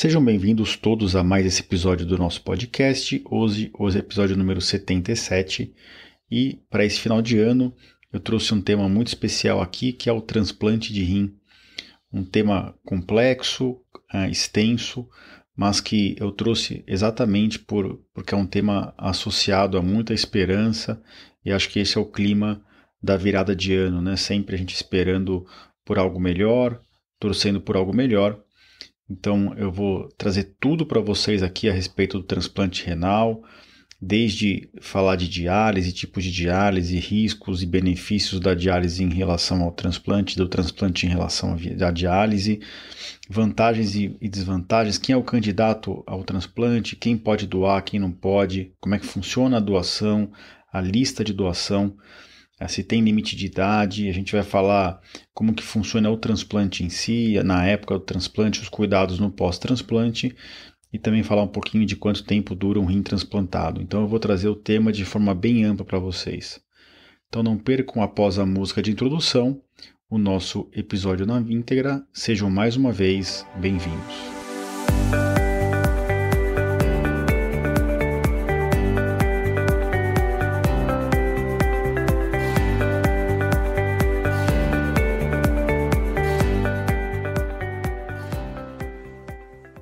Sejam bem-vindos todos a mais esse episódio do nosso podcast, hoje episódio número 77, e para esse final de ano eu trouxe um tema muito especial aqui, que é o transplante de rim. Um tema complexo, extenso, mas que eu trouxe exatamente porque é um tema associado a muita esperança, e acho que esse é o clima da virada de ano, né? Sempre a gente esperando por algo melhor, torcendo por algo melhor. Então eu vou trazer tudo para vocês aqui a respeito do transplante renal, desde falar de diálise, tipos de diálise, riscos e benefícios da diálise em relação ao transplante, do transplante em relação à diálise, vantagens e desvantagens, quem é o candidato ao transplante, quem pode doar, quem não pode, como é que funciona a doação, a lista de doação, se tem limite de idade. A gente vai falar como que funciona o transplante em si, na época do transplante, os cuidados no pós-transplante, e também falar um pouquinho de quanto tempo dura um rim transplantado. Então eu vou trazer o tema de forma bem ampla para vocês. Então não percam, após a música de introdução, o nosso episódio na íntegra. Sejam mais uma vez bem-vindos.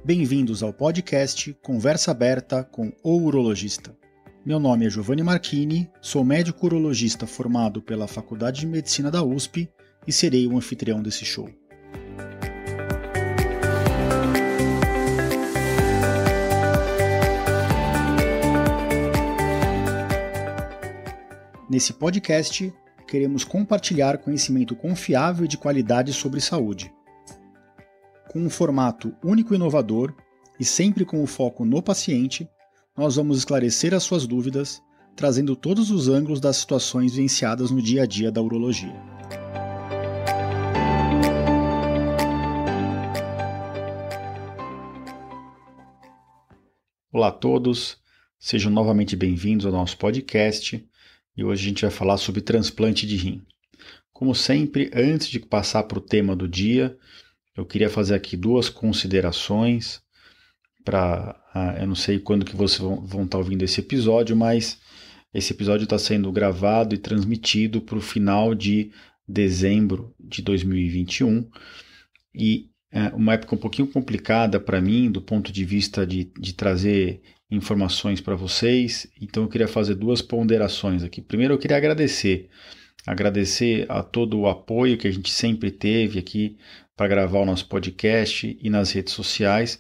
Bem-vindos ao podcast Conversa Aberta com o Urologista. Meu nome é Giovanni Marchini, sou médico urologista formado pela Faculdade de Medicina da USP e serei o anfitrião desse show. Nesse podcast, queremos compartilhar conhecimento confiável e de qualidade sobre saúde. Com um formato único e inovador, e sempre com o foco no paciente, nós vamos esclarecer as suas dúvidas, trazendo todos os ângulos das situações vivenciadas no dia a dia da urologia. Olá a todos, sejam novamente bem-vindos ao nosso podcast, e hoje a gente vai falar sobre transplante de rim. Como sempre, antes de passar para o tema do dia, eu queria fazer aqui duas considerações eu não sei quando que vocês vão estar ouvindo esse episódio, mas esse episódio está sendo gravado e transmitido para o final de dezembro de 2021 e é uma época um pouquinho complicada para mim do ponto de vista de trazer informações para vocês, então eu queria fazer duas ponderações aqui. Primeiro, eu queria agradecer a todo o apoio que a gente sempre teve aqui para gravar o nosso podcast e nas redes sociais,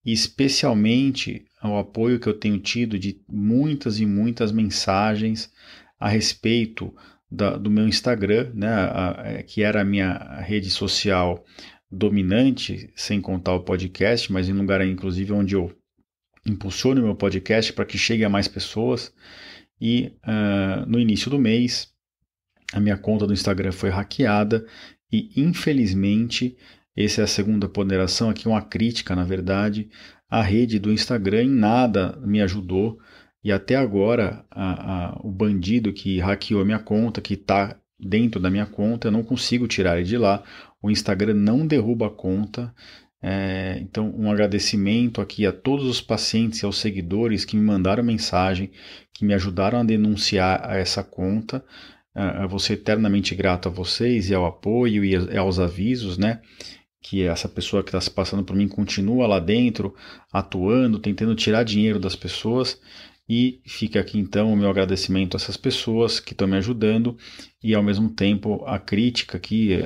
e especialmente ao apoio que eu tenho tido de muitas e muitas mensagens a respeito do meu Instagram, né, que era a minha rede social dominante, sem contar o podcast, mas em lugar inclusive onde eu impulsiono o meu podcast para que chegue a mais pessoas. E no início do mês, a minha conta do Instagram foi hackeada e, infelizmente, essa é a segunda ponderação, aqui uma crítica, na verdade, a rede do Instagram em nada me ajudou, e até agora o bandido que hackeou a minha conta, que está dentro da minha conta, eu não consigo tirar ele de lá, o Instagram não derruba a conta. Então um agradecimento aqui a todos os pacientes e aos seguidores que me mandaram mensagem, que me ajudaram a denunciar essa conta. Eu vou ser eternamente grato a vocês e ao apoio e aos avisos, né? Que essa pessoa que está se passando por mim continua lá dentro, atuando, tentando tirar dinheiro das pessoas. E fica aqui então o meu agradecimento a essas pessoas que estão me ajudando e ao mesmo tempo a crítica aqui,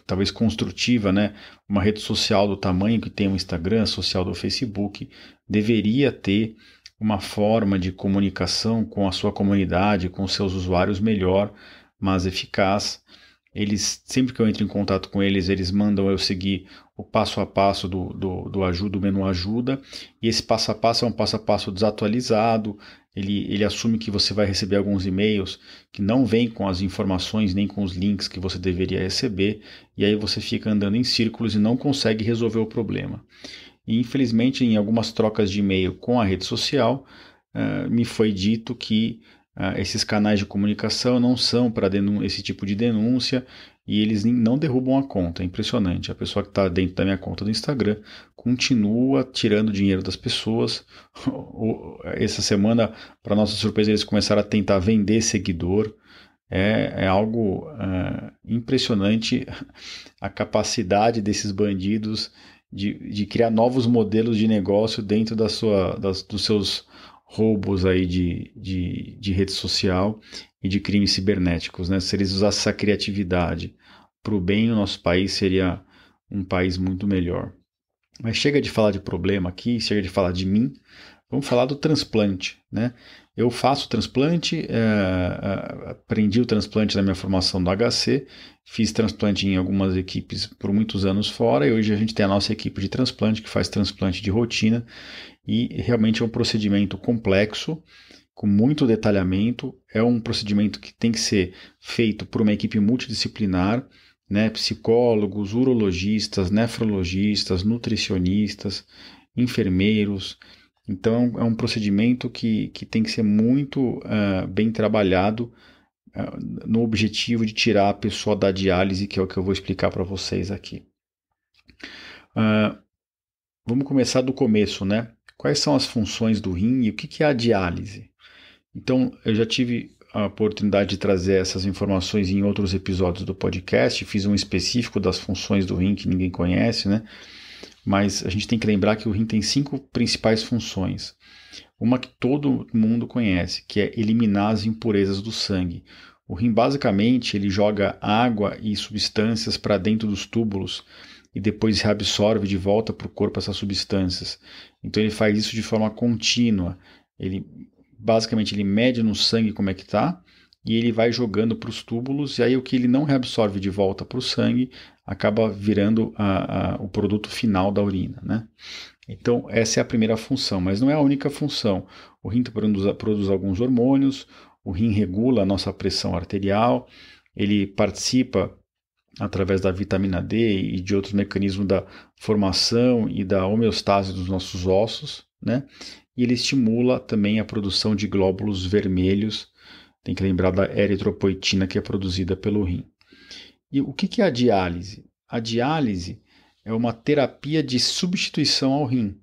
talvez construtiva, né? Uma rede social do tamanho que tem o Instagram, social do Facebook, deveria ter uma forma de comunicação com a sua comunidade, com seus usuários melhor, mas eficaz. Eles, sempre que eu entro em contato com eles, eles mandam eu seguir o passo a passo do menu ajuda, e esse passo a passo é um passo a passo desatualizado. Ele assume que você vai receber alguns e-mails que não vêm com as informações nem com os links que você deveria receber, e aí você fica andando em círculos e não consegue resolver o problema. E, infelizmente, em algumas trocas de e-mail com a rede social, me foi dito que esses canais de comunicação não são para esse tipo de denúncia, e eles não derrubam a conta. É impressionante. A pessoa que está dentro da minha conta do Instagram continua tirando dinheiro das pessoas. Essa semana, para nossa surpresa, eles começaram a tentar vender seguidor. É algo impressionante a capacidade desses bandidos de criar novos modelos de negócio dentro dos seus roubos aí de rede social e de crimes cibernéticos, né? Se eles usassem essa criatividade para o bem, o nosso país seria um país muito melhor. Mas chega de falar de problema aqui, chega de falar de mim, vamos falar do transplante, né? Eu faço transplante, aprendi o transplante na minha formação do HC, fiz transplante em algumas equipes por muitos anos fora e hoje a gente tem a nossa equipe de transplante que faz transplante de rotina e realmente é um procedimento complexo, com muito detalhamento, é um procedimento que tem que ser feito por uma equipe multidisciplinar, né? Psicólogos, urologistas, nefrologistas, nutricionistas, enfermeiros. Então é um procedimento que tem que ser muito bem trabalhado no objetivo de tirar a pessoa da diálise, que é o que eu vou explicar para vocês aqui. Vamos começar do começo, né? Quais são as funções do rim e o que é a diálise? Então, eu já tive a oportunidade de trazer essas informações em outros episódios do podcast, fiz um específico das funções do rim que ninguém conhece, né? Mas a gente tem que lembrar que o rim tem 5 principais funções. Uma que todo mundo conhece, que é eliminar as impurezas do sangue. O rim, basicamente, ele joga água e substâncias para dentro dos túbulos e depois reabsorve de volta para o corpo essas substâncias. Então, ele faz isso de forma contínua. Basicamente, ele mede no sangue como é que está e ele vai jogando para os túbulos, e aí o que ele não reabsorve de volta para o sangue acaba virando o produto final da urina, né? Então, essa é a primeira função, mas não é a única função. O rim produz alguns hormônios, o rim regula a nossa pressão arterial, ele participa através da vitamina D e de outros mecanismos da formação e da homeostase dos nossos ossos, né? E ele estimula também a produção de glóbulos vermelhos. Tem que lembrar da eritropoetina que é produzida pelo rim. E o que é a diálise? A diálise é uma terapia de substituição ao rim,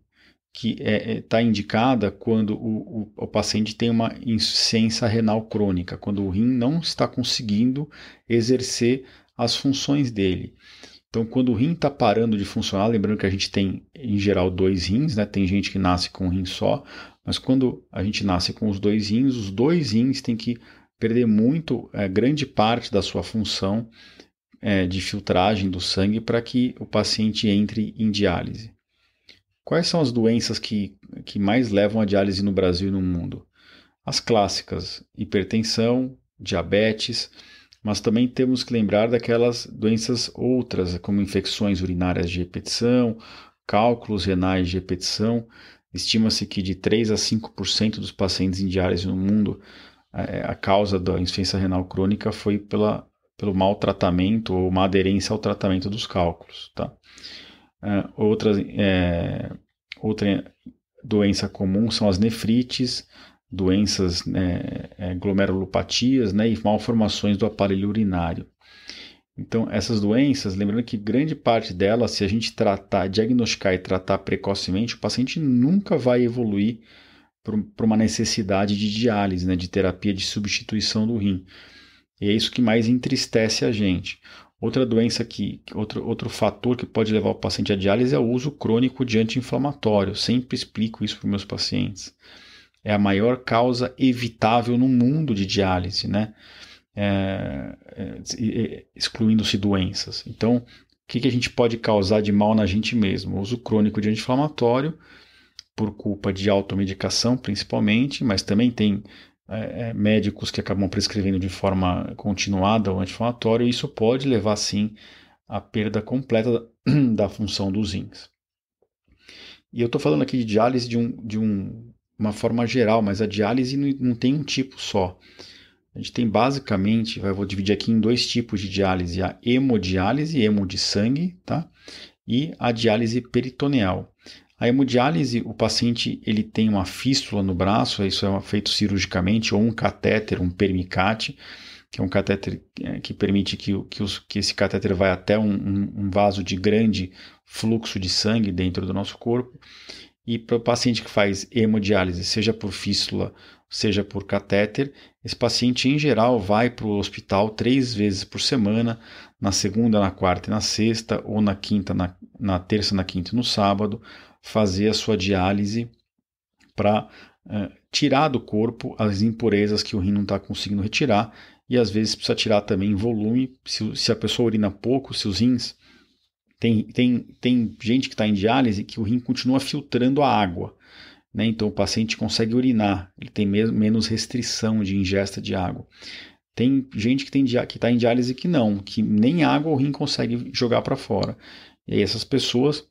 que está indicada quando o paciente tem uma insuficiência renal crônica, quando o rim não está conseguindo exercer as funções dele. Então, quando o rim está parando de funcionar, lembrando que a gente tem, em geral, 2 rins, né? Tem gente que nasce com um rim só, mas quando a gente nasce com os 2 rins têm que perder grande parte da sua função de filtragem do sangue para que o paciente entre em diálise. Quais são as doenças que mais levam a diálise no Brasil e no mundo? As clássicas: hipertensão, diabetes, mas também temos que lembrar daquelas doenças outras, como infecções urinárias de repetição, cálculos renais de repetição. Estima-se que de 3 a 5% dos pacientes em diálise no mundo, a causa da insuficiência renal crônica foi pelo mau tratamento ou má aderência ao tratamento dos cálculos. Tá? Outra doença comum são as nefrites, doenças, glomerulopatias, né, e malformações do aparelho urinário. Então, essas doenças, lembrando que grande parte delas, se a gente diagnosticar e tratar precocemente, o paciente nunca vai evoluir para uma necessidade de diálise, né, de terapia de substituição do rim. E é isso que mais entristece a gente. Outra doença outro fator que pode levar o paciente à diálise é o uso crônico de anti-inflamatório. Eu sempre explico isso para os meus pacientes. É a maior causa evitável no mundo de diálise, né? Excluindo-se doenças. Então, o que a gente pode causar de mal na gente mesmo? O uso crônico de anti-inflamatório, por culpa de automedicação principalmente, mas também tem médicos que acabam prescrevendo de forma continuada o anti-inflamatório, e isso pode levar, sim, à perda completa da função dos rins. E eu estou falando aqui de diálise de uma forma geral, mas a diálise não tem um tipo só. A gente tem basicamente, eu vou dividir aqui em 2 tipos de diálise: a hemodiálise, hemo de sangue, tá? E a diálise peritoneal. A hemodiálise, o paciente ele tem uma fístula no braço, isso é feito cirurgicamente, ou um catéter, um permicate, que é um catéter que permite que esse catéter vai até um vaso de grande fluxo de sangue dentro do nosso corpo. E para o paciente que faz hemodiálise, seja por fístula, seja por catéter, esse paciente em geral vai para o hospital 3 vezes por semana, na segunda, na quarta e na sexta, ou na quinta, na terça, na quinta e no sábado, fazer a sua diálise para tirar do corpo as impurezas que o rim não está conseguindo retirar, e às vezes precisa tirar também em volume. Se a pessoa urina pouco, se os rins... Tem gente que está em diálise que o rim continua filtrando a água, né? Então o paciente consegue urinar, ele tem menos restrição de ingesta de água. Tem gente que está em diálise que não, que nem água o rim consegue jogar para fora. E aí essas pessoas,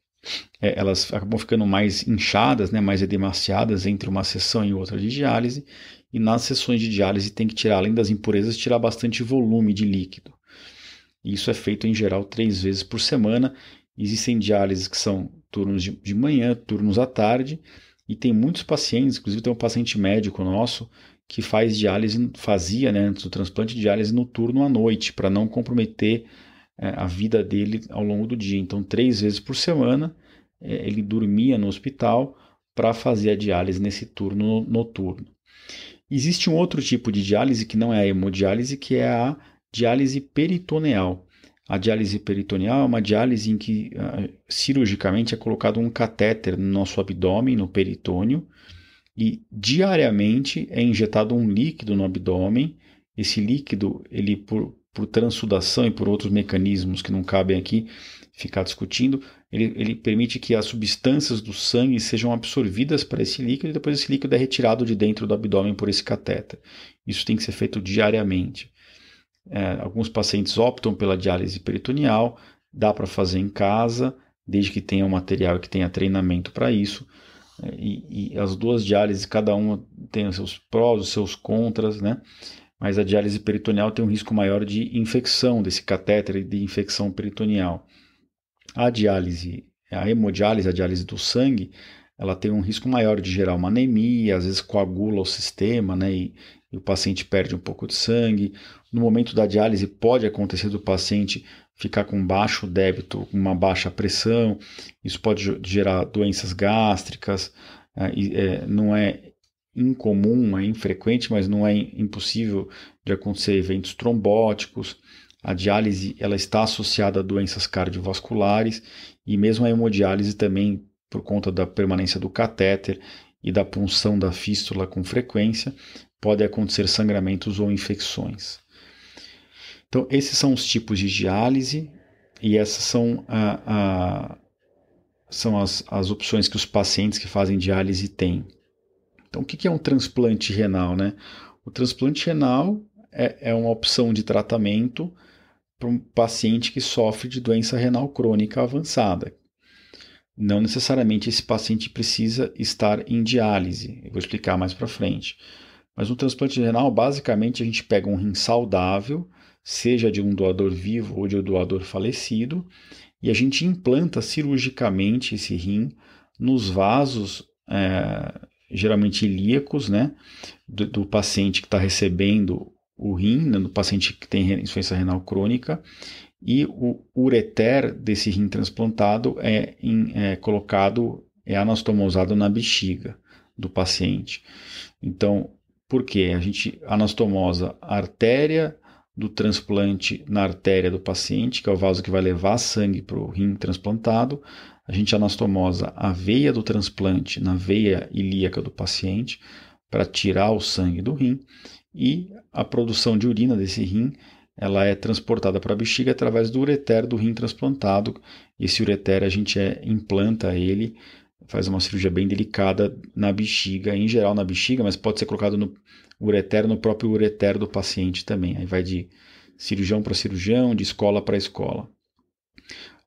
elas acabam ficando mais inchadas, né, mais edemaciadas entre uma sessão e outra de diálise, e nas sessões de diálise tem que tirar, além das impurezas, tirar bastante volume de líquido. Isso é feito em geral 3 vezes por semana. Existem diálises que são turnos de manhã, turnos à tarde, e tem muitos pacientes, inclusive tem um paciente médico nosso que fazia, né, antes do transplante, diálise no turno à noite, para não comprometer a vida dele ao longo do dia. Então, 3 vezes por semana, ele dormia no hospital para fazer a diálise nesse turno noturno. Existe um outro tipo de diálise que não é a hemodiálise, que é a diálise peritoneal. A diálise peritoneal é uma diálise em que cirurgicamente é colocado um catéter no nosso abdômen, no peritônio, e diariamente é injetado um líquido no abdômen. Esse líquido, ele por transsudação e por outros mecanismos que não cabem aqui ficar discutindo, ele permite que as substâncias do sangue sejam absorvidas para esse líquido e depois esse líquido é retirado de dentro do abdômen por esse catéter. Isso tem que ser feito diariamente. Alguns pacientes optam pela diálise peritoneal, dá para fazer em casa, desde que tenha um material e que tenha treinamento para isso. E as duas diálises, cada uma tem os seus prós, os seus contras, né? Mas a diálise peritoneal tem um risco maior de infecção desse catéter e de infecção peritoneal. A hemodiálise, a diálise do sangue, ela tem um risco maior de gerar uma anemia, às vezes coagula o sistema, né? E o paciente perde um pouco de sangue. No momento da diálise pode acontecer do paciente ficar com baixo débito, uma baixa pressão. Isso pode gerar doenças gástricas. Não é incomum, é infrequente, mas não é impossível de acontecer eventos trombóticos. A diálise ela está associada a doenças cardiovasculares e mesmo a hemodiálise também, por conta da permanência do catéter e da punção da fístula com frequência, pode acontecer sangramentos ou infecções. Então, esses são os tipos de diálise e essas são as opções que os pacientes que fazem diálise têm. Então, o que é um transplante renal, né? O transplante renal é uma opção de tratamento para um paciente que sofre de doença renal crônica avançada. Não necessariamente esse paciente precisa estar em diálise, eu vou explicar mais para frente. Mas no transplante renal, basicamente, a gente pega um rim saudável, seja de um doador vivo ou de um doador falecido, e a gente implanta cirurgicamente esse rim nos vasos, geralmente ilíacos, né, do paciente que está recebendo o rim, né, do paciente que tem insuficiência renal crônica, e o ureter desse rim transplantado é anastomosado na bexiga do paciente. Então, por quê? A gente anastomosa a artéria do transplante na artéria do paciente, que é o vaso que vai levar sangue para o rim transplantado. A gente anastomosa a veia do transplante na veia ilíaca do paciente para tirar o sangue do rim, e a produção de urina desse rim ela é transportada para a bexiga através do ureter do rim transplantado. Esse ureter a gente implanta ele, faz uma cirurgia bem delicada na bexiga, em geral na bexiga, mas pode ser colocado no próprio ureter do paciente também. Aí vai de cirurgião para cirurgião, de escola para escola.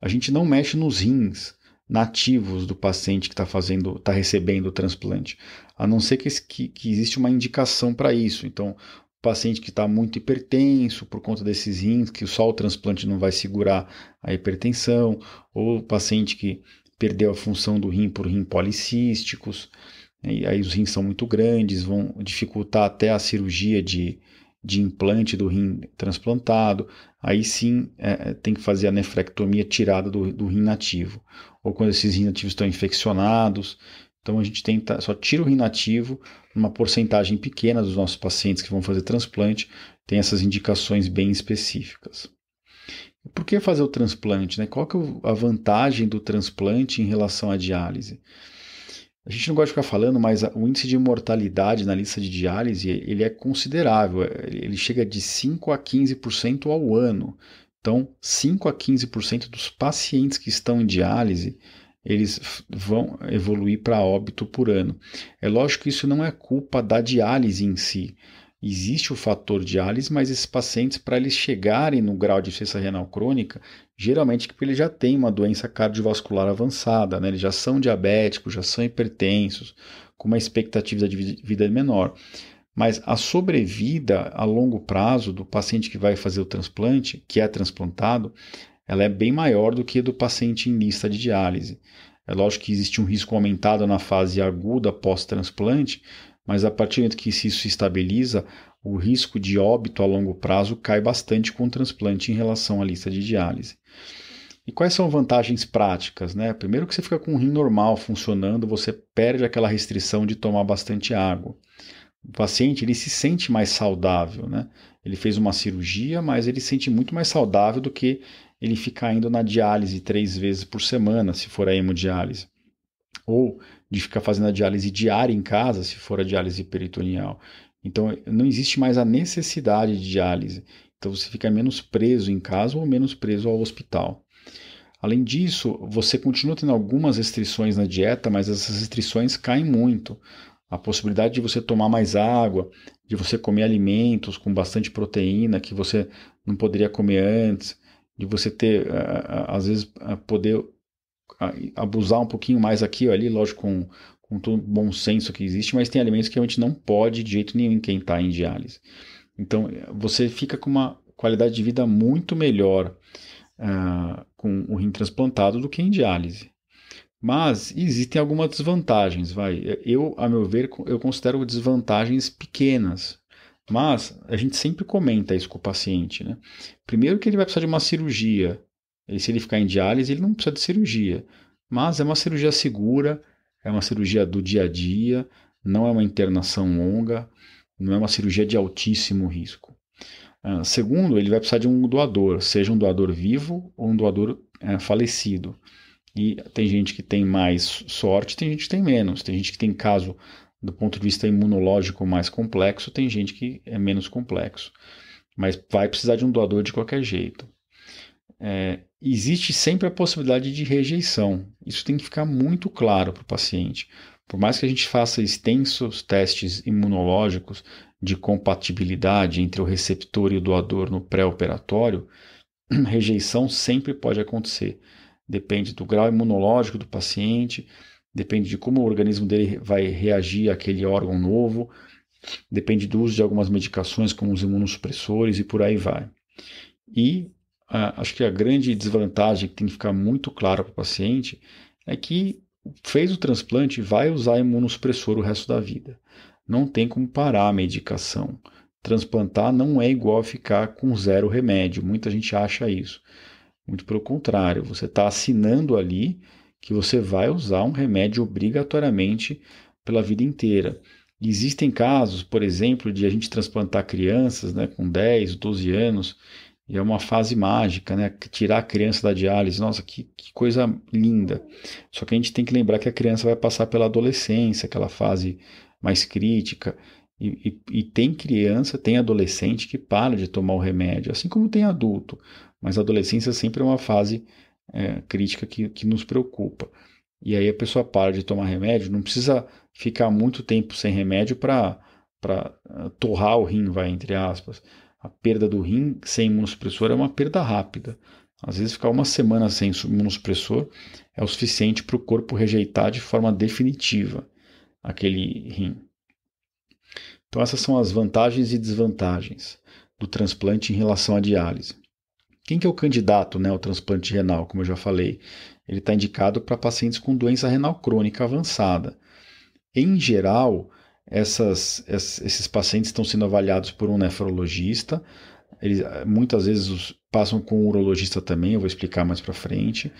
A gente não mexe nos rins nativos do paciente que está recebendo o transplante, a não ser que existe uma indicação para isso. Então, o paciente que está muito hipertenso por conta desses rins, que só o transplante não vai segurar a hipertensão, ou o paciente que perdeu a função do rim por rim policísticos, e aí os rins são muito grandes, vão dificultar até a cirurgia de de implante do rim transplantado, aí sim tem que fazer a nefrectomia tirada do rim nativo. Ou quando esses rins nativos estão infeccionados, então a gente só tira o rim nativo, uma porcentagem pequena dos nossos pacientes que vão fazer transplante tem essas indicações bem específicas. Por que fazer o transplante, né? Qual que é a vantagem do transplante em relação à diálise? A gente não gosta de ficar falando, mas o índice de mortalidade na lista de diálise ele é considerável. Ele chega de 5 a 15% ao ano. Então, 5 a 15% dos pacientes que estão em diálise, eles vão evoluir para óbito por ano. É lógico que isso não é culpa da diálise em si. Existe o fator diálise, mas esses pacientes, para eles chegarem no grau de insuficiência renal crônica, geralmente porque eles já têm uma doença cardiovascular avançada, né? Eles já são diabéticos, já são hipertensos, com uma expectativa de vida menor. Mas a sobrevida a longo prazo do paciente que vai fazer o transplante, que é transplantado, ela é bem maior do que a do paciente em lista de diálise. É lógico que existe um risco aumentado na fase aguda pós-transplante, mas a partir do momento que isso se estabiliza, o risco de óbito a longo prazo cai bastante com o transplante em relação à lista de diálise. E quais são vantagens práticas, né? Primeiro que você fica com um rim normal funcionando, você perde aquela restrição de tomar bastante água. O paciente ele se sente mais saudável, né? Ele fez uma cirurgia, mas ele se sente muito mais saudável do que ele ficar indo na diálise 3 vezes por semana, se for a hemodiálise. Ou de ficar fazendo a diálise diária em casa, se for a diálise peritoneal. Então, não existe mais a necessidade de diálise. Então, você fica menos preso em casa ou menos preso ao hospital. Além disso, você continua tendo algumas restrições na dieta, mas essas restrições caem muito. A possibilidade de você tomar mais água, de você comer alimentos com bastante proteína que você não poderia comer antes, de você ter, às vezes, poder abusar um pouquinho mais aqui ou ali, lógico, com todo o bom senso que existe, mas tem alimentos que a gente não pode de jeito nenhum em quem está em diálise. Então, você fica com uma qualidade de vida muito melhor com o rim transplantado do que em diálise. Mas existem algumas desvantagens, a meu ver, eu considero desvantagens pequenas. Mas a gente sempre comenta isso com o paciente, né? Primeiro que ele vai precisar de uma cirurgia. Se ele ficar em diálise, ele não precisa de cirurgia. Mas é uma cirurgia segura, é uma cirurgia do dia a dia, não é uma internação longa, não é uma cirurgia de altíssimo risco. Segundo, ele vai precisar de um doador, seja um doador vivo ou um doador falecido. E tem gente que tem mais sorte, tem gente que tem menos. Tem gente que tem caso do ponto de vista imunológico mais complexo, tem gente que é menos complexo. Mas vai precisar de um doador de qualquer jeito. Existe sempre a possibilidade de rejeição. Isso tem que ficar muito claro para o paciente. Por mais que a gente faça extensos testes imunológicos de compatibilidade entre o receptor e o doador no pré-operatório, rejeição sempre pode acontecer. Depende do grau imunológico do paciente, depende de como o organismo dele vai reagir àquele órgão novo, depende do uso de algumas medicações como os imunossupressores e por aí vai. E acho que a grande desvantagem que tem que ficar muito clara para o paciente é que fez o transplante e vai usar imunossupressor o resto da vida. Não tem como parar a medicação. Transplantar não é igual a ficar com 0 remédio. Muita gente acha isso. Muito pelo contrário, você está assinando ali que você vai usar um remédio obrigatoriamente pela vida inteira. E existem casos, por exemplo, de a gente transplantar crianças, né, com 10, 12 anos, e é uma fase mágica, né? Tirar a criança da diálise, nossa, que coisa linda. Só que a gente tem que lembrar que a criança vai passar pela adolescência, aquela fase mais crítica, e tem criança, tem adolescente que para de tomar o remédio, assim como tem adulto. Mas a adolescência sempre é uma fase crítica que nos preocupa. E aí a pessoa para de tomar remédio, não precisa ficar muito tempo sem remédio para torrar o rim, entre aspas. A perda do rim sem imunossupressor é uma perda rápida. Às vezes ficar uma semana sem imunossupressor é o suficiente para o corpo rejeitar de forma definitiva aquele rim. Então essas são as vantagens e desvantagens do transplante em relação à diálise. Quem que é o candidato, né, ao transplante renal, como eu já falei? Ele está indicado para pacientes com doença renal crônica avançada. Em geral, esses pacientes estão sendo avaliados por um nefrologista. Eles muitas vezes passam com um urologista também, eu vou explicar mais para frente.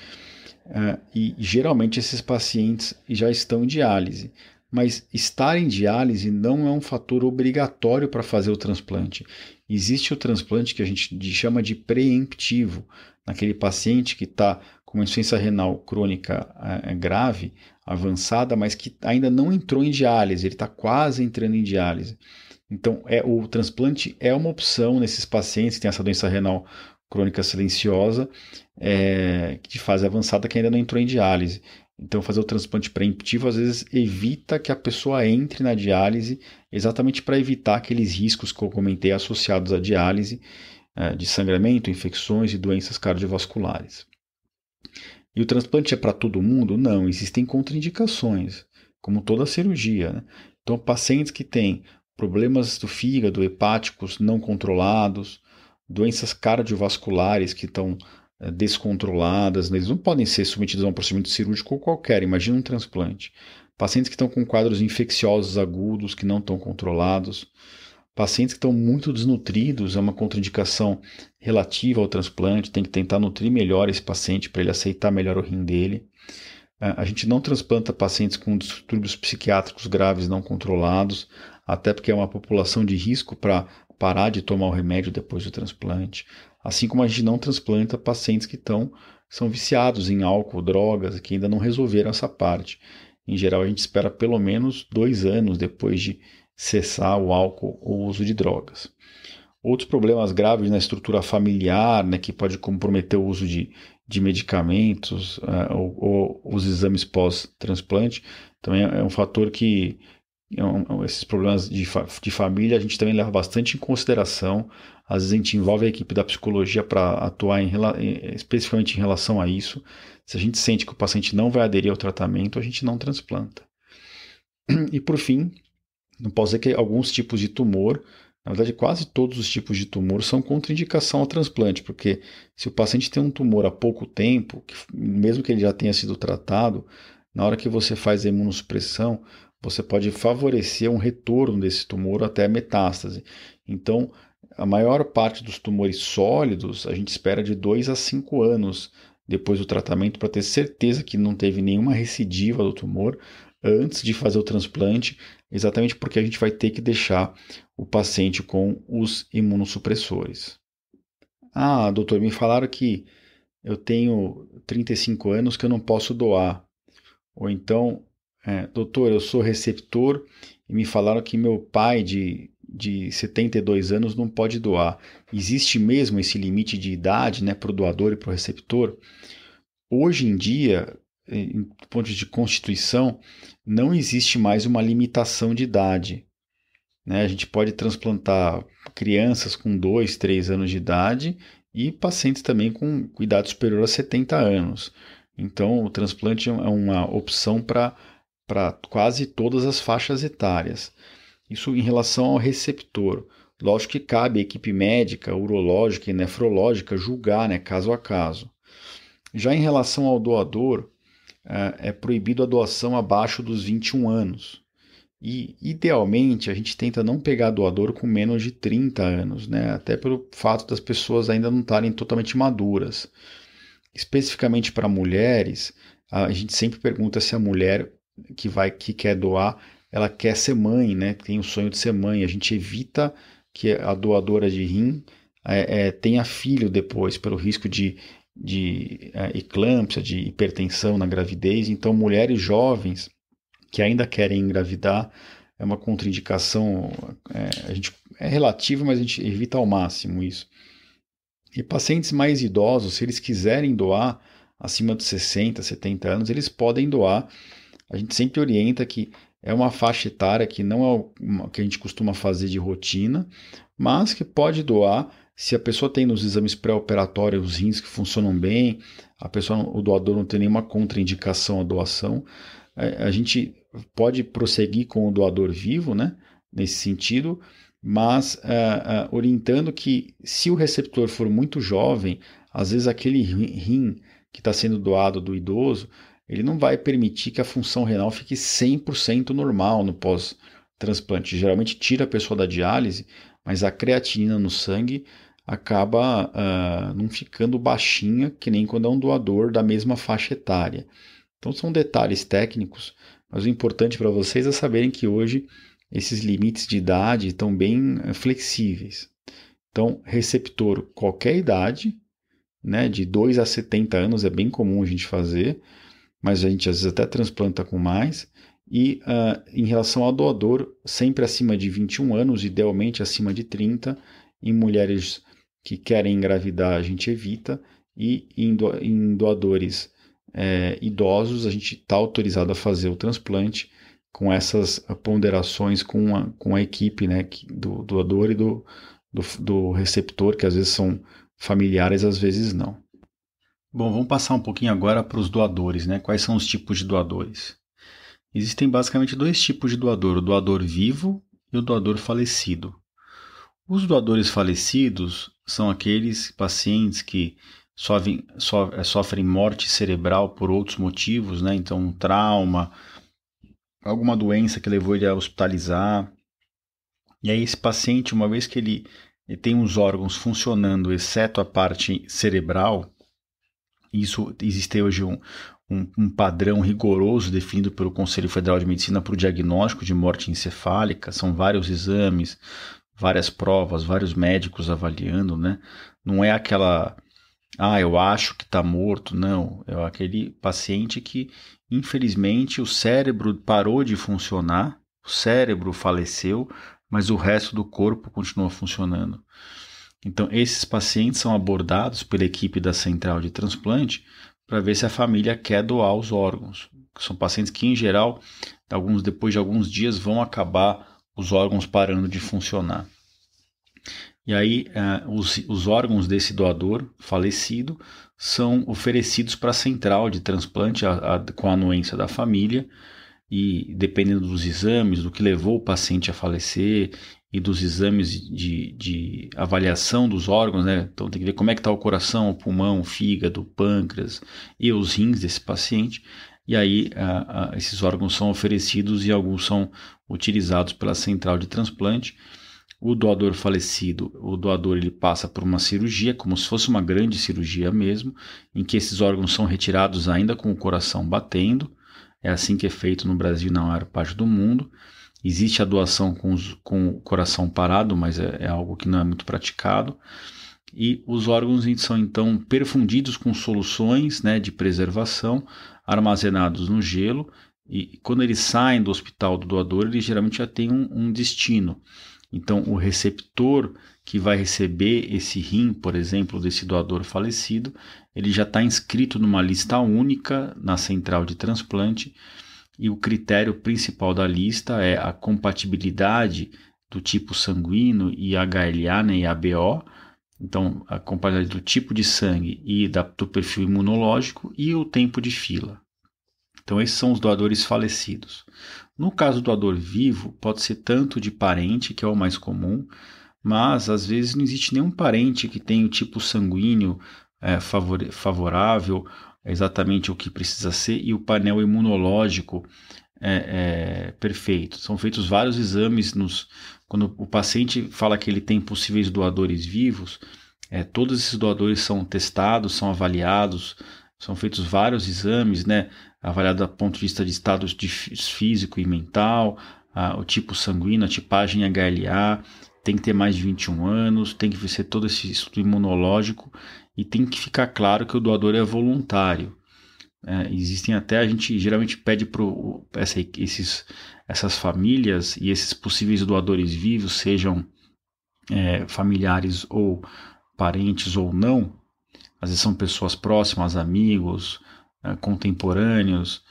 E geralmente esses pacientes já estão em diálise. Mas estar em diálise não é um fator obrigatório para fazer o transplante. Existe o transplante que a gente chama de preemptivo, naquele paciente que está com uma insuficiência renal crônica grave, avançada, mas que ainda não entrou em diálise, ele está quase entrando em diálise. Então, o transplante é uma opção nesses pacientes que têm essa doença renal crônica silenciosa, de fase avançada, que ainda não entrou em diálise. Então, fazer o transplante preemptivo, às vezes, evita que a pessoa entre na diálise, exatamente para evitar aqueles riscos que eu comentei associados à diálise, de sangramento, infecções e doenças cardiovasculares. E o transplante é para todo mundo? Não, existem contraindicações, como toda cirurgia, né? Então, pacientes que têm problemas do fígado, hepáticos não controlados, doenças cardiovasculares que estão descontroladas, eles não podem ser submetidos a um procedimento cirúrgico qualquer, imagina um transplante. Pacientes que estão com quadros infecciosos agudos que não estão controlados, pacientes que estão muito desnutridos, é uma contraindicação relativa ao transplante, tem que tentar nutrir melhor esse paciente para ele aceitar melhor o rim dele. A gente não transplanta pacientes com distúrbios psiquiátricos graves não controlados, até porque é uma população de risco para parar de tomar o remédio depois do transplante. Assim como a gente não transplanta pacientes que são viciados em álcool, drogas, que ainda não resolveram essa parte. Em geral, a gente espera pelo menos 2 anos depois de cessar o álcool ou o uso de drogas. Outros problemas graves na estrutura familiar, né, que pode comprometer o uso de medicamentos ou os exames pós-transplante, também é um fator que esses problemas de família a gente também leva bastante em consideração. Às vezes a gente envolve a equipe da psicologia para atuar especificamente em relação a isso. Se a gente sente que o paciente não vai aderir ao tratamento, a gente não transplanta. E por fim, não posso dizer que alguns tipos de tumor, na verdade quase todos os tipos de tumor são contraindicação ao transplante, porque se o paciente tem um tumor há pouco tempo, mesmo que ele já tenha sido tratado, na hora que você faz a imunossupressão, você pode favorecer um retorno desse tumor até a metástase. Então, a maior parte dos tumores sólidos, a gente espera de 2 a 5 anos depois do tratamento para ter certeza que não teve nenhuma recidiva do tumor antes de fazer o transplante, exatamente porque a gente vai ter que deixar o paciente com os imunossupressores. Ah, doutor, me falaram que eu tenho 35 anos que eu não posso doar. Ou então, doutor, eu sou receptor e me falaram que meu pai de 72 anos não pode doar. Existe mesmo esse limite de idade, né, para o doador e para o receptor? Hoje em dia, do ponto de Constituição, não existe mais uma limitação de idade, né? A gente pode transplantar crianças com 2, 3 anos de idade e pacientes também com idade superior a 70 anos. Então, o transplante é uma opção para quase todas as faixas etárias. Isso em relação ao receptor. Lógico que cabe à equipe médica, urológica e nefrológica julgar, né, caso a caso. Já em relação ao doador, é proibido a doação abaixo dos 21 anos. E, idealmente, a gente tenta não pegar doador com menos de 30 anos, né? Até pelo fato das pessoas ainda não estarem totalmente maduras. Especificamente para mulheres, a gente sempre pergunta se a mulher que quer doar, ela quer ser mãe, né? Tem o sonho de ser mãe. A gente evita que a doadora de rim tenha filho depois, pelo risco de eclâmpsia, de hipertensão na gravidez. Então, mulheres jovens que ainda querem engravidar é uma contraindicação, é relativa, mas a gente evita ao máximo isso. E pacientes mais idosos, se eles quiserem doar acima de 60, 70 anos, eles podem doar. A gente sempre orienta que é uma faixa etária que não é o que a gente costuma fazer de rotina, mas que pode doar se a pessoa tem nos exames pré-operatórios os rins que funcionam bem, o doador não tem nenhuma contraindicação à doação, a gente pode prosseguir com o doador vivo, né, nesse sentido, mas orientando que se o receptor for muito jovem, às vezes aquele rim que está sendo doado do idoso, ele não vai permitir que a função renal fique 100% normal no transplante geralmente tira a pessoa da diálise, mas a creatinina no sangue acaba não ficando baixinha, que nem quando é um doador da mesma faixa etária. Então são detalhes técnicos, mas o importante para vocês é saberem que hoje esses limites de idade estão bem flexíveis. Então, receptor qualquer idade, né, de 2 a 70 anos é bem comum a gente fazer, mas a gente às vezes até transplanta com mais. E em relação ao doador, sempre acima de 21 anos, idealmente acima de 30. Em mulheres que querem engravidar, a gente evita. E em doadores idosos, a gente está autorizado a fazer o transplante com essas ponderações com a equipe, né, do doador e do receptor, que às vezes são familiares, às vezes não. Bom, vamos passar um pouquinho agora para os doadores, né? Quais são os tipos de doadores? Existem basicamente dois tipos de doador, o doador vivo e o doador falecido. Os doadores falecidos são aqueles pacientes que sofrem morte cerebral por outros motivos, né? Então, um trauma, alguma doença que levou ele a hospitalizar. E aí esse paciente, uma vez que ele tem os órgãos funcionando, exceto a parte cerebral, isso existe hoje um padrão rigoroso definido pelo Conselho Federal de Medicina para o diagnóstico de morte encefálica. São vários exames, várias provas, vários médicos avaliando, né? Não é aquela, eu acho que está morto, não. É aquele paciente que, infelizmente, o cérebro parou de funcionar, o cérebro faleceu, mas o resto do corpo continua funcionando. Então, esses pacientes são abordados pela equipe da central de transplante para ver se a família quer doar os órgãos. São pacientes que, em geral, depois de alguns dias, vão acabar os órgãos parando de funcionar. E aí, os órgãos desse doador falecido são oferecidos para a central de transplante com a anuência da família. E dependendo dos exames, do que levou o paciente a falecer e dos exames de avaliação dos órgãos, né? Então tem que ver como é que está o coração, o pulmão, o fígado, o pâncreas e os rins desse paciente. E aí esses órgãos são oferecidos e alguns são utilizados pela central de transplante. O doador falecido, o doador ele passa por uma cirurgia, como se fosse uma grande cirurgia mesmo, em que esses órgãos são retirados ainda com o coração batendo. É assim que é feito no Brasil e na maior parte do mundo. Existe a doação com o coração parado, mas é algo que não é muito praticado. E os órgãos são então perfundidos com soluções, né, de preservação, armazenados no gelo. E quando eles saem do hospital do doador, eles geralmente já têm um destino. Então, o receptor que vai receber esse rim, por exemplo, desse doador falecido, ele já está inscrito numa lista única na central de transplante, e o critério principal da lista é a compatibilidade do tipo sanguíneo e HLA, né, e ABO, então a compatibilidade do tipo de sangue e do perfil imunológico e o tempo de fila. Então esses são os doadores falecidos. No caso do doador vivo, pode ser tanto de parente, que é o mais comum, mas às vezes não existe nenhum parente que tenha o tipo sanguíneo favorável, exatamente o que precisa ser, e o painel imunológico perfeito. São feitos vários exames quando o paciente fala que ele tem possíveis doadores vivos, todos esses doadores são testados, são avaliados, são feitos vários exames, né? Avaliado do ponto de vista de estado físico e mental, o tipo sanguíneo, a tipagem HLA, tem que ter mais de 21 anos, tem que ser todo esse estudo imunológico e tem que ficar claro que o doador é voluntário. Existem até, a gente geralmente pede para essas famílias e esses possíveis doadores vivos, sejam familiares ou parentes ou não, às vezes são pessoas próximas, amigos, contemporâneos,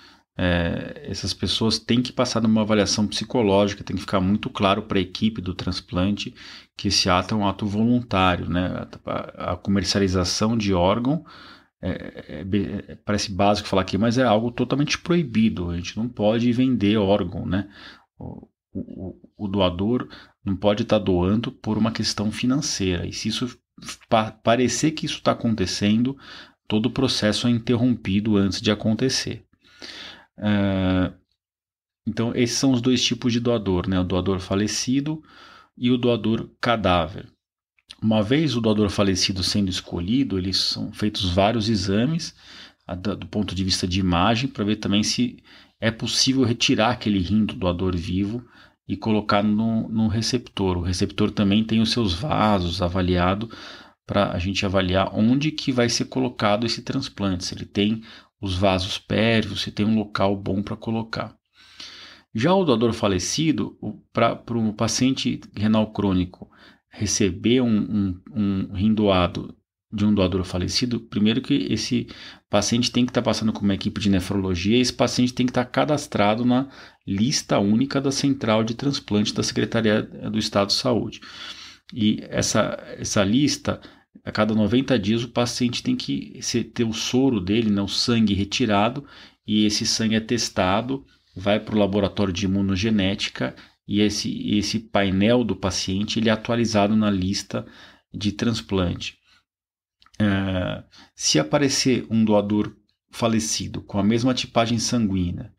essas pessoas têm que passar numa avaliação psicológica, tem que ficar muito claro para a equipe do transplante que esse ato é um ato voluntário, né? A comercialização de órgão parece básico falar aqui, mas é algo totalmente proibido. A gente não pode vender órgão, né? O doador não pode estar doando por uma questão financeira. E se isso parecer que isso está acontecendo, todo o processo é interrompido antes de acontecer. Então, esses são os dois tipos de doador, né? O doador falecido e o doador cadáver. Uma vez o doador falecido sendo escolhido, eles são feitos vários exames do ponto de vista de imagem para ver também se é possível retirar aquele rim do doador vivo e colocar no receptor. O receptor também tem os seus vasos avaliado para a gente avaliar onde que vai ser colocado esse transplante, se ele tem os vasos pérvios, se tem um local bom para colocar. Já o doador falecido, para o paciente renal crônico receber um rim doado de um doador falecido, primeiro que esse paciente tem que estar passando com uma equipe de nefrologia e esse paciente tem que estar cadastrado na lista única da Central de Transplante da Secretaria do Estado de Saúde. E essa lista, a cada 90 dias, o paciente tem que ter o soro dele, né, o sangue retirado, e esse sangue é testado, vai para o laboratório de imunogenética e esse painel do paciente ele é atualizado na lista de transplante. Se aparecer um doador falecido com a mesma tipagem sanguínea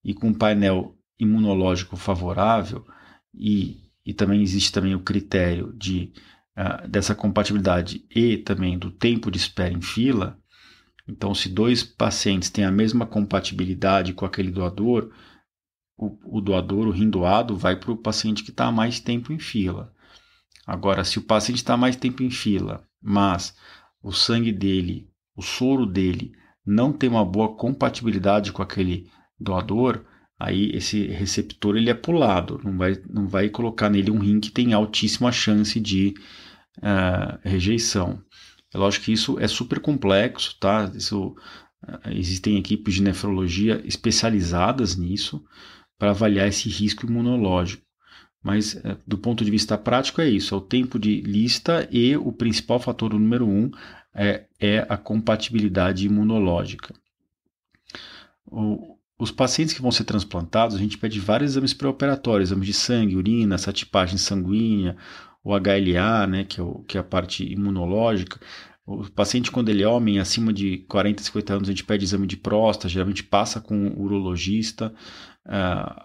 e com um painel imunológico favorável, e também existe também o critério dessa compatibilidade e também do tempo de espera em fila. Então, se dois pacientes têm a mesma compatibilidade com aquele doador, o doador, o rim doado, vai para o paciente que está há mais tempo em fila. Agora, se o paciente está mais tempo em fila, mas o sangue dele, o soro dele, não tem uma boa compatibilidade com aquele doador, aí esse receptor ele é pulado, não vai colocar nele um rim que tem altíssima chance de rejeição. É lógico que isso é super complexo, tá? Existem equipes de nefrologia especializadas nisso para avaliar esse risco imunológico. Mas, do ponto de vista prático, é isso. É o tempo de lista e o principal fator, o número 1, é a compatibilidade imunológica. Os pacientes que vão ser transplantados, a gente pede vários exames pré-operatórios, exames de sangue, urina, essa tipagem sanguínea, o HLA, né, que é a parte imunológica. O paciente, quando ele é homem, acima de 40, 50 anos, a gente pede exame de próstata, geralmente passa com o urologista.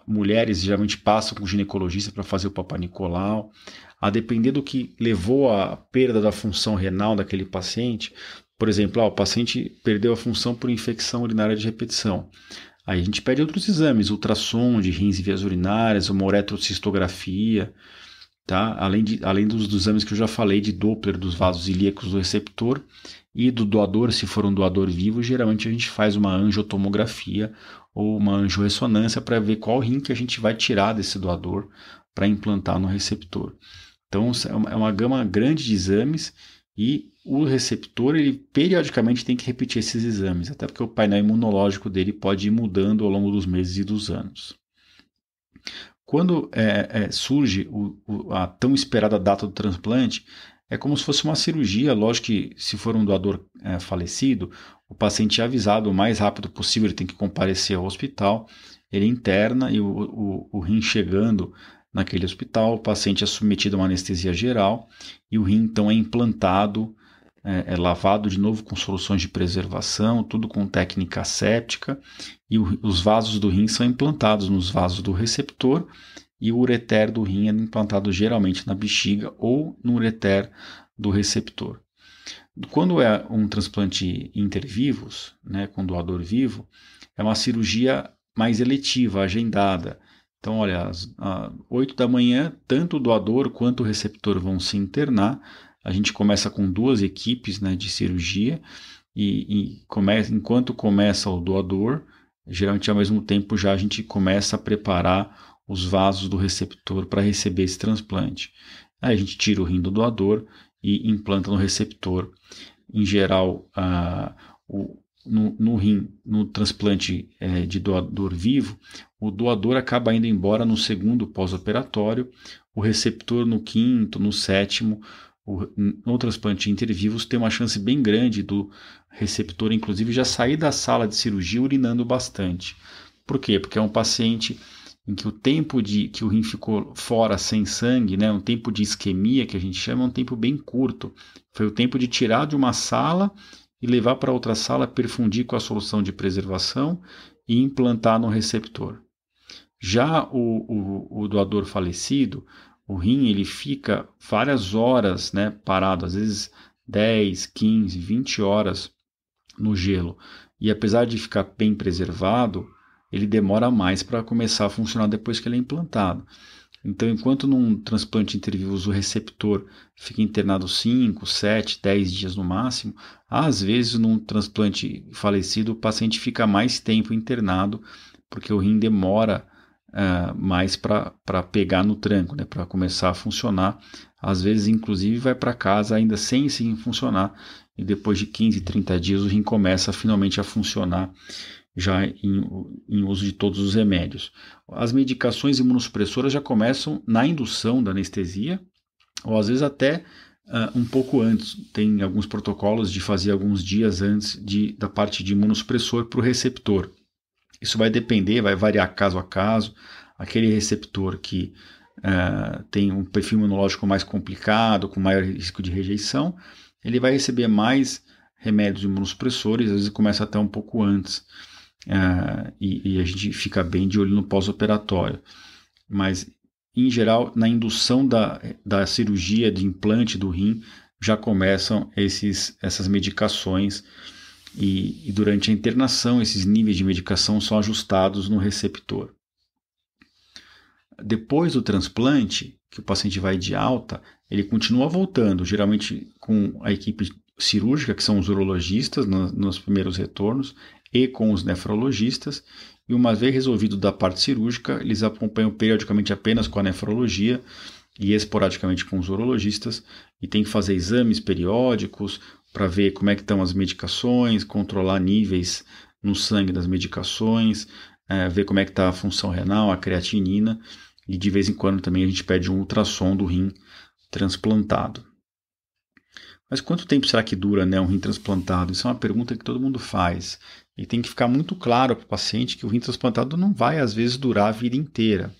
Mulheres geralmente passam com o ginecologista para fazer o Papa Nicolau. A depender do que levou à perda da função renal daquele paciente, por exemplo, o paciente perdeu a função por infecção urinária de repetição. Aí a gente pede outros exames, ultrassom de rins e vias urinárias, uma uretrocistografia, tá? Além dos exames que eu já falei de Doppler dos vasos ilíacos do receptor e do doador, se for um doador vivo, geralmente a gente faz uma angiotomografia ou uma angiorressonância para ver qual rim que a gente vai tirar desse doador para implantar no receptor. Então é uma gama grande de exames e o receptor ele periodicamente tem que repetir esses exames, até porque o painel imunológico dele pode ir mudando ao longo dos meses e dos anos. Quando surge a tão esperada data do transplante, é como se fosse uma cirurgia. Lógico que se for um doador falecido, o paciente é avisado o mais rápido possível, ele tem que comparecer ao hospital, ele interna e o rim chegando naquele hospital, o paciente é submetido a uma anestesia geral e o rim então é implantado, é lavado de novo com soluções de preservação, tudo com técnica asséptica, e os vasos do rim são implantados nos vasos do receptor e o ureter do rim é implantado geralmente na bexiga ou no ureter do receptor. Quando é um transplante intervivos, né, com doador vivo, é uma cirurgia mais eletiva, agendada. Então, olha, às 8 da manhã, tanto o doador quanto o receptor vão se internar. A gente começa com 2 equipes, né, de cirurgia enquanto começa o doador, geralmente ao mesmo tempo já a gente começa a preparar os vasos do receptor para receber esse transplante. Aí a gente tira o rim do doador e implanta no receptor. Em geral, no rim, no transplante de doador vivo, o doador acaba indo embora no segundo pós-operatório, o receptor no quinto, no sétimo. No transplante intervivos tem uma chance bem grande do receptor, inclusive, já sair da sala de cirurgia urinando bastante. Por quê? Porque é um paciente em que o tempo que o rim ficou fora sem sangue, né, um tempo de isquemia, que a gente chama, é um tempo bem curto. Foi o tempo de tirar de uma sala e levar para outra sala, perfundir com a solução de preservação e implantar no receptor. Já o doador falecido, o rim ele fica várias horas, né, parado, às vezes 10, 15, 20 horas no gelo. E apesar de ficar bem preservado, ele demora mais para começar a funcionar depois que ele é implantado. Então, enquanto num transplante intervivos o receptor fica internado 5, 7, 10 dias no máximo, às vezes num transplante falecido o paciente fica mais tempo internado, porque o rim demora mais para pegar no tranco, né, para começar a funcionar. Às vezes, inclusive, vai para casa ainda sem esse rim funcionar, e depois de 15, 30 dias o rim começa finalmente a funcionar já em uso de todos os remédios. As medicações imunossupressoras já começam na indução da anestesia, ou às vezes até um pouco antes. Tem alguns protocolos de fazer alguns dias antes da parte de imunossupressor para o receptor. Isso vai depender, vai variar caso a caso. Aquele receptor que tem um perfil imunológico mais complicado, com maior risco de rejeição, ele vai receber mais remédios imunossupressores, às vezes começa até um pouco antes. E a gente fica bem de olho no pós-operatório. Mas, em geral, na indução da cirurgia de implante do rim, já começam essas medicações e durante a internação esses níveis de medicação são ajustados no receptor. Depois do transplante, que o paciente vai de alta, ele continua voltando, geralmente com a equipe cirúrgica, que são os urologistas nos primeiros retornos, e com os nefrologistas, e uma vez resolvido da parte cirúrgica, eles acompanham periodicamente apenas com a nefrologia e esporadicamente com os urologistas, e tem que fazer exames periódicos para ver como é que estão as medicações, controlar níveis no sangue das medicações, ver como é que está a função renal, a creatinina, e de vez em quando também a gente pede um ultrassom do rim transplantado. Mas quanto tempo será que dura, né, um rim transplantado? Isso é uma pergunta que todo mundo faz. E tem que ficar muito claro para o paciente que o rim transplantado não vai, às vezes, durar a vida inteira.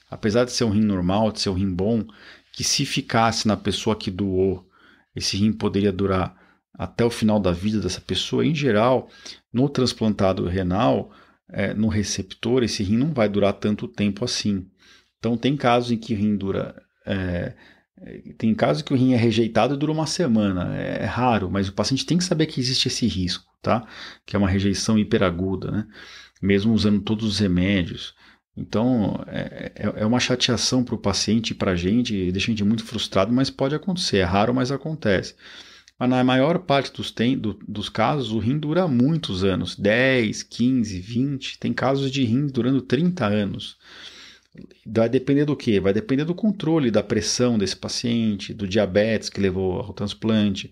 Apesar de ser um rim normal, de ser um rim bom, que se ficasse na pessoa que doou, esse rim poderia durar até o final da vida dessa pessoa. Em geral, no transplantado renal, no receptor, esse rim não vai durar tanto tempo assim. Então, tem casos em que o rim dura... Tem casos que o rim é rejeitado e dura uma semana. É raro, mas o paciente tem que saber que existe esse risco, tá? Que é uma rejeição hiperaguda, né? Mesmo usando todos os remédios. Então, é uma chateação para o paciente e para a gente, deixa a gente muito frustrado, mas pode acontecer. É raro, mas acontece. Mas na maior parte dos casos, o rim dura muitos anos. 10, 15, 20. Tem casos de rim durando 30 anos. Vai depender do quê? Vai depender do controle da pressão desse paciente, do diabetes que levou ao transplante.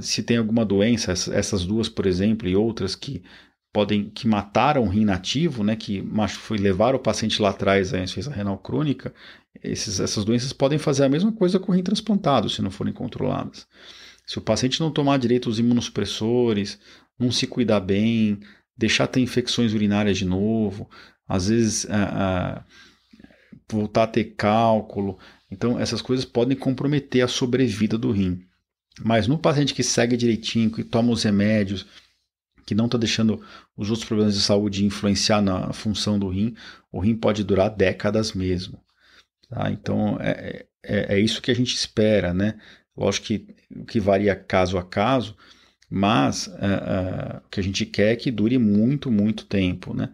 Se tem alguma doença, essas duas, por exemplo, e outras que mataram o rim nativo, né, que levaram o paciente lá atrás à insuficiência renal crônica, essas doenças podem fazer a mesma coisa com o rim transplantado, se não forem controladas. Se o paciente não tomar direito os imunossupressores, não se cuidar bem, deixar ter infecções urinárias de novo, às vezes voltar a ter cálculo. Então, essas coisas podem comprometer a sobrevida do rim. Mas no paciente que segue direitinho, que toma os remédios, que não está deixando os outros problemas de saúde influenciar na função do rim, o rim pode durar décadas mesmo. Tá? Então, é isso que a gente espera, né? Lógico que varia caso a caso, mas o que a gente quer é que dure muito, muito tempo, né?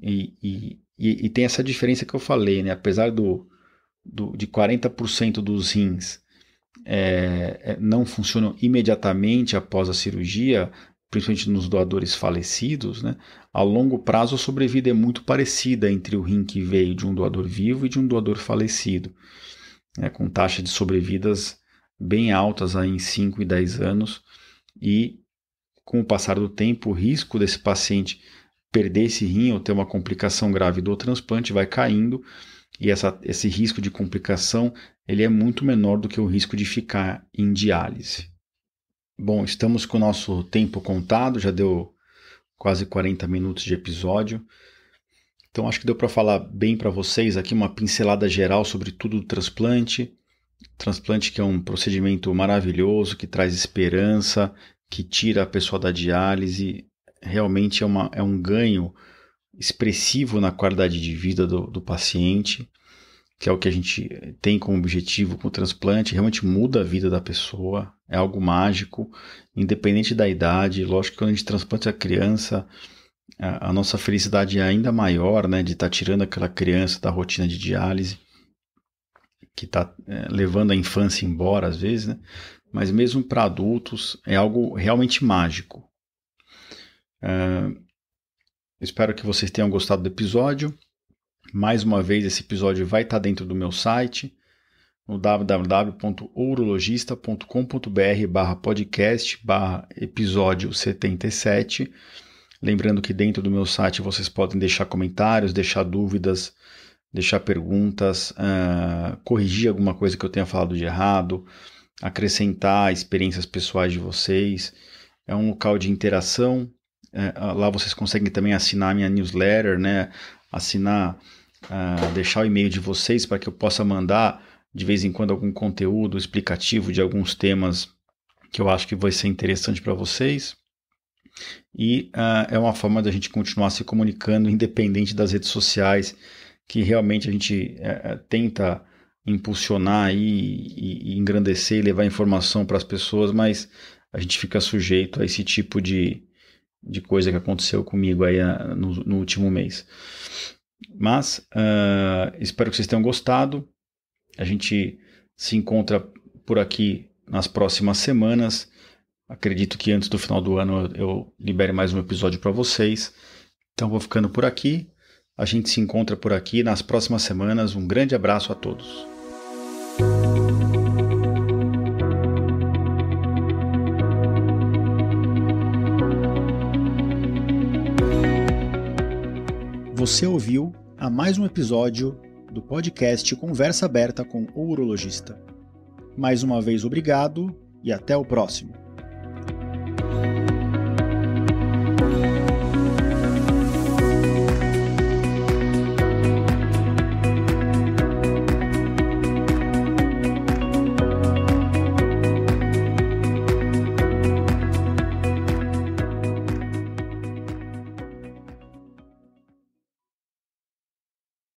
E tem essa diferença que eu falei, né? Apesar de 40% dos rins não funcionam imediatamente após a cirurgia, principalmente nos doadores falecidos, né? A longo prazo a sobrevida é muito parecida entre o rim que veio de um doador vivo e de um doador falecido, né? Com taxas de sobrevidas bem altas aí em 5 e 10 anos, e com o passar do tempo o risco desse paciente perder esse rim ou ter uma complicação grave do transplante vai caindo, e esse risco de complicação ele é muito menor do que o risco de ficar em diálise. Bom, estamos com o nosso tempo contado, já deu quase 40 minutos de episódio. Então acho que deu para falar bem para vocês aqui uma pincelada geral sobre tudo do transplante. Transplante que é um procedimento maravilhoso, que traz esperança, que tira a pessoa da diálise. Realmente é um ganho expressivo na qualidade de vida do paciente, que é o que a gente tem como objetivo com o transplante. Realmente muda a vida da pessoa, é algo mágico, independente da idade. Lógico que quando a gente transplanta a criança, a nossa felicidade é ainda maior, né, de estar tirando aquela criança da rotina de diálise, que está levando a infância embora às vezes, né? Mas mesmo para adultos é algo realmente mágico. Espero que vocês tenham gostado do episódio. Mais uma vez, esse episódio vai estar dentro do meu site, no www.ourologista.com.br/podcast/episódio 77. Lembrando que dentro do meu site vocês podem deixar comentários, deixar dúvidas, deixar perguntas, corrigir alguma coisa que eu tenha falado de errado, acrescentar experiências pessoais de vocês. É um local de interação. Lá vocês conseguem também assinar a minha newsletter, né? Assinar, deixar o e-mail de vocês para que eu possa mandar de vez em quando algum conteúdo explicativo de alguns temas que eu acho que vai ser interessante para vocês. E é uma forma da gente continuar se comunicando independente das redes sociais, que realmente a gente tenta impulsionar e engrandecer e levar informação para as pessoas, mas a gente fica sujeito a esse tipo de coisa que aconteceu comigo aí no último mês. Mas espero que vocês tenham gostado. A gente se encontra por aqui nas próximas semanas. Acredito que antes do final do ano eu libere mais um episódio para vocês. Então vou ficando por aqui. A gente se encontra por aqui nas próximas semanas. Um grande abraço a todos. Você ouviu a mais um episódio do podcast Conversa Aberta com o Urologista. Mais uma vez, obrigado e até o próximo.